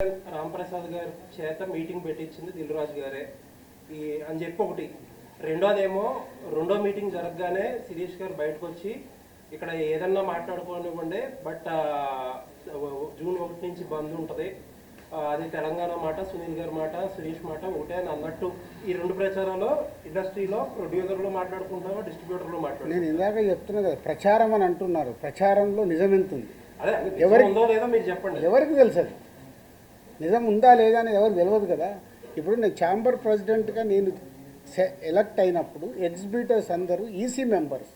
రాంప్రసాద్ గారి చేత మీటింగ్ పెట్టించింది దిల్ రాజు గారే అని చెప్పి ఒకటి. రెండోదేమో రెండో మీటింగ్ జరగగానే శిరీష్ గారు బయటకు వచ్చి ఇక్కడ ఏదన్నా మాట్లాడుకోనివ్వండి, బట్ జూన్ 1 నుంచి బంద్ ఉంటుంది, అది తెలంగాణ మాట, సునీల్ గారి మాట, సురేష్ మాట ఒకటే అని అన్నట్టు ఈ రెండు ప్రచారాలు ఇండస్ట్రీలో ప్రొడ్యూసర్లు మాట్లాడుకుంటారు, డిస్ట్రిబ్యూటర్లు మాట్లాడుతారు. నేను ఇందాక చెప్తున్నా కదా, ప్రచారం అని అంటున్నారు. ప్రచారంలో నిజం ఎంత ఉంది? అదే ఎవరికి ఉందో లేదో మీరు చెప్పండి. ఎవరికి తెలుసు? అది నిజం ఉందా లేదా అనేది ఎవరికి తెలియదు కదా. ఇప్పుడు నేను ఛాంబర్ ప్రెసిడెంట్గా నేను ఎలక్ట్ అయినప్పుడు ఎగ్జిబిటర్స్ అందరూ ఈసీ మెంబర్స్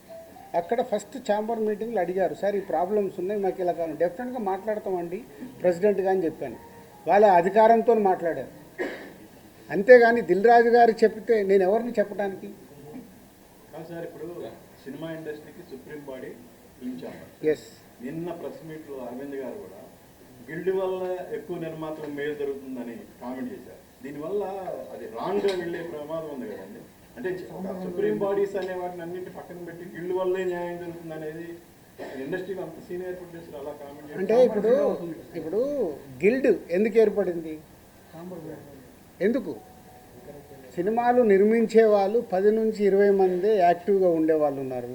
అక్కడ ఫస్ట్ ఛాంబర్ మీటింగ్లో అడిగారు, సార్ ఈ ప్రాబ్లమ్స్ ఉన్నాయి మాకు ఇలా కాదు, డెఫినెట్గా మాట్లాడతామండి ప్రెసిడెంట్గా అని చెప్పాను. వాళ్ళ అధికారంతో మాట్లాడారు. అంతేగాని దిల్ రాజు గారు చెప్తే నేను ఎవరిని చెప్పడానికి? సార్ ఇప్పుడు సినిమా ఇండస్ట్రీకి సుప్రీం బాడీ ఎస్, నిన్న ప్రెస్ మీట్లో అరవింద్ గారు కూడా గిల్డ్ వల్ల ఎక్కువ నిర్మాతలు మేలు జరుగుతుందని కామెంట్ చేశారు. దీనివల్ల అది రాంగ్గా వెళ్ళే ప్రమాదం ఉంది కదండి. అంటే సుప్రీం బాడీస్ అనే వాటిని అన్నింటి పక్కన పెట్టి గిల్డ్ వల్లే న్యాయం జరుగుతుంది అనేది ఇండస్ట్రీలో అంత సీనియర్ ప్రొడ్యూసర్ అలా కామెంట్ చేశారు. అంటే ఇప్పుడు గిల్డ్ ఎందుకు ఏర్పడింది? ఎందుకు? సినిమాలు నిర్మించే వాళ్ళు 10 నుంచి 20 మంది యాక్టివ్గా ఉండేవాళ్ళు ఉన్నారు.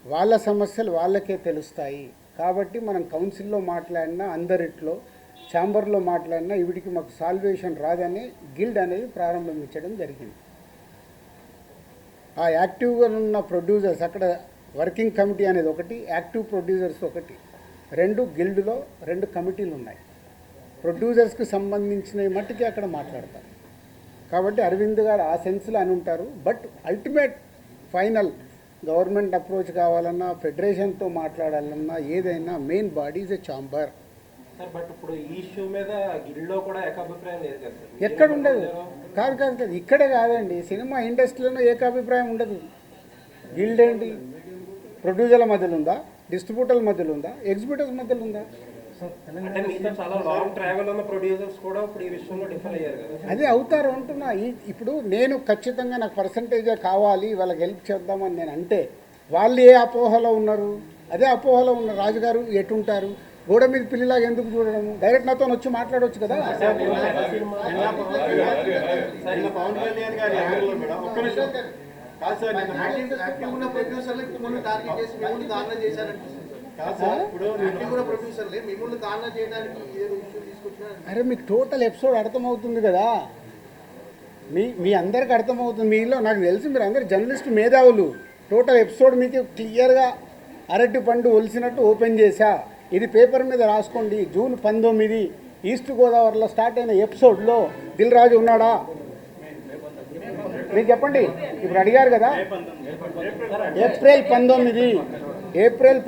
వాళ్ళ సమస్యలు వాళ్ళకే తెలుస్తాయి. కాబట్టి మనం కౌన్సిల్లో మాట్లాడినా, అందరిట్లో ఛాంబర్లో మాట్లాడినా వీటికి మాకు సాల్వేషన్ రాదని గిల్డ్ అనేది ప్రారంభించడం జరిగింది. ఆ యాక్టివ్గా ఉన్న ప్రొడ్యూసర్స్, అక్కడ వర్కింగ్ కమిటీ అనేది ఒకటి, యాక్టివ్ ప్రొడ్యూసర్స్ ఒకటి, రెండు గిల్డ్లో 2 కమిటీలు ఉన్నాయి. ప్రొడ్యూసర్స్కి సంబంధించిన మట్టికి అక్కడ మాట్లాడతారు. కాబట్టి అరవింద్ గారు ఆ సెన్స్లో అని ఉంటారు. But ultimate final government approach కావాలన్నా, ఫెడరేషన్తో మాట్లాడాలన్నా, ఏదైనా main body is a chamber. But ఇప్పుడు ఈ ఇష్యూ మీద గిల్డ్లో కూడా ఏకాభిప్రాయం లేదు కదా సార్? ఎక్కడ ఉండదు? కాదు, ఇక్కడే కాదండి, సినిమా ఇండస్ట్రీలో ఏకాభిప్రాయం ఉండదు. గిల్డ్ ఏంటి? ప్రొడ్యూసర్ల మధ్యలో ఉందా, డిస్ట్రిబ్యూటర్ల మధ్యలో ఉందా, ఎగ్జిబిటర్స్ మధ్యలో ఉందా? అంటే మీతో చాలా లాంగ్ ట్రావెల్ ఉన్న ప్రొడ్యూసర్స్ కూడా ఇప్పుడు ఈ విషయంలో డిఫర్ అయ్యారు కదా. అదే అవుతారు అంటున్నా. ఇప్పుడు నేను ఖచ్చితంగా నాకు పర్సంటేజే కావాలి, వాళ్ళకి హెల్ప్ చేద్దామని నేను అంటే వాళ్ళు ఏ అపోహలో ఉన్నారు? అదే అపోహలో ఉన్న రాజుగారు ఎటుంటారు? గోడ మీద పిల్లిలాగా ఎందుకు చూడడము? డైరెక్ట్ నాతో వచ్చి మాట్లాడవచ్చు కదా. పవన్ కళ్యాణ్ గారి యాంగిల్లో మేడం ఒక్క నిమిషం కాదు సార్, అరే మీకు టోటల్ ఎపిసోడ్ అర్థమవుతుంది కదా, మీ అందరికి అర్థమవుతుంది. మీలో నాకు తెలిసి మీరు అందరు జర్నలిస్ట్ మేధావులు. టోటల్ ఎపిసోడ్ మీకు క్లియర్గా అరటి పండు ఒలిసినట్టు ఓపెన్ చేశా. ఇది పేపర్ మీద రాసుకోండి. జూన్ 19 ఈస్ట్ గోదావరిలో స్టార్ట్ అయిన ఎపిసోడ్లో దిల్ రాజు ఉన్నాడా? మీరు చెప్పండి. ఇప్పుడు అడిగారు కదా, ఏప్రిల్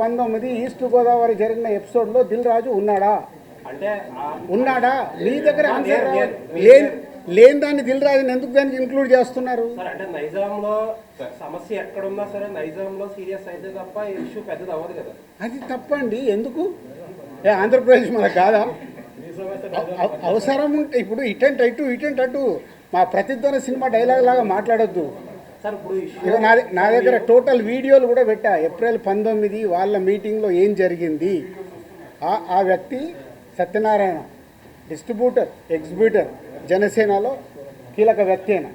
19 ఈస్ట్ గోదావరి జరిగిన ఎపిసోడ్లో దిల్ రాజు ఉన్నాడా? ఉన్నాడా? మీ దగ్గర ఆన్సర్ లేని దాన్ని దిల్ రాజుని ఎందుకు దానికి ఇంక్లూడ్ చేస్తున్నారు? అంటే నైజాంలో సమస్య ఎక్కడున్నా సరే నైజాంలో సీరియస్ అయితే తప్ప ఇష్యూ పెద్దది అవ్వదు కదా. అది తప్పండి. ఎందుకు? ఆంధ్రప్రదేశ్ మనకు కాదా? అవసరం ఉంటే ఇప్పుడు ఇటెంట్ అటు మా ప్రతిధ్వని సినిమా డైలాగ్ లాగా మాట్లాడొద్దు సార్. ఇప్పుడు నా దగ్గర టోటల్ వీడియోలు కూడా పెట్టా. ఏప్రిల్ 19 వాళ్ళ మీటింగ్లో ఏం జరిగింది. ఆ వ్యక్తి సత్యనారాయణ, డిస్ట్రిబ్యూటర్, ఎగ్జిబిటర్, జనసేనలో కీలక వ్యక్తి అయినా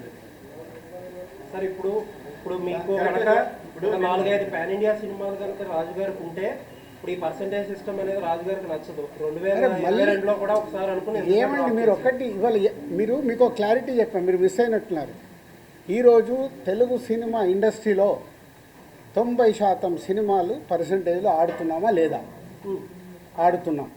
సార్. ఇప్పుడు మీకు కనుక 4-5 పాన్ ఇండియా సినిమాలు కనుక రాజు గారికి ఉంటే ఇప్పుడు ఈ పర్సంటేజ్ సిస్టమ్ అనేది రాజు గారికి నచ్చదు. 2022లో కూడా ఒకసారి అనుకుని ఏమండి మీరు ఒక్కటి ఇవాళ మీకు క్లారిటీ చెప్పాను, మీరు మిస్ అయినట్టున్నారు. ఈరోజు తెలుగు సినిమా ఇండస్ట్రీలో 90% సినిమాలు పర్సంటేజ్లో ఆడుతున్నామా లేదా? ఆడుతున్నాం.